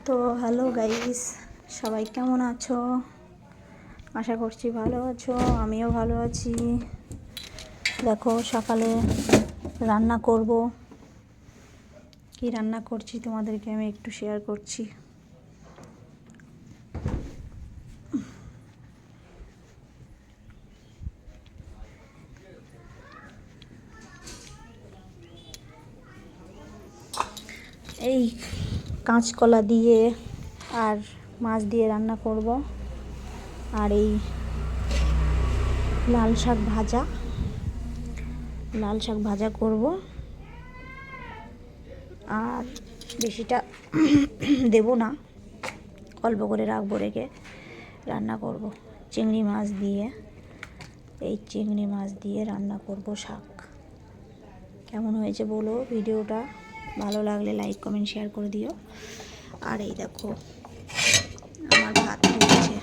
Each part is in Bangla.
তো হ্যালো গাইস, সবাই কেমন আছো? আশা করছি ভালো আছো। আমিও ভালো আছি। দেখো সকালে রান্না করব। কি রান্না করছি তোমাদেরকে আমি একটু শেয়ার করছি। এই কাঁচকলা দিয়ে আর মাছ দিয়ে রান্না করব। আর এই লাল শাক ভাজা করব। আর বেশিটা দেব না, অল্প করে রাখবো, রেখে রান্না করব চিংড়ি মাছ দিয়ে। এই চিংড়ি মাছ দিয়ে রান্না করব শাক। কেমন হয়েছে বলো ভিডিওটা? ভালো লাগলে লাইক কমেন্ট শেয়ার করে দিও। আর এই দেখো আমার ভাত হচ্ছে।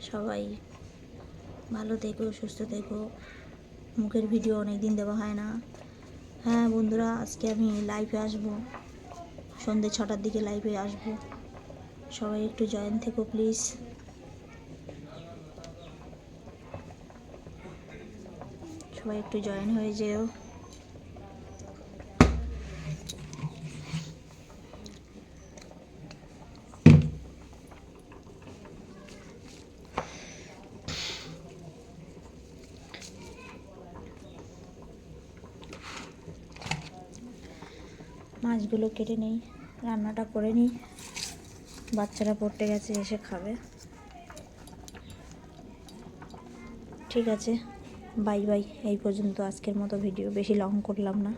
সবাই ভালো থেকো, সুস্থ থেকো। মুখের ভিডিও অনেক দিন দেওয়া হয় না। হ্যাঁ বন্ধুরা, আজকে আমি লাইভে আসবো, সন্ধ্যে 6টার দিকে লাইভে আসবো। সবাই একটু জয়েন থেকো প্লিজ। সবাই একটু জয়েন হয়ে যেও। মাছগুলো কেটে নেই, রান্নাটা করে নিই। বাচ্চারা পড়তে গেছে, এসে খাবে। ঠিক আছে, বাই বাই। এই পর্যন্ত আজকের মতো ভিডিও, বেশি লং করলাম না।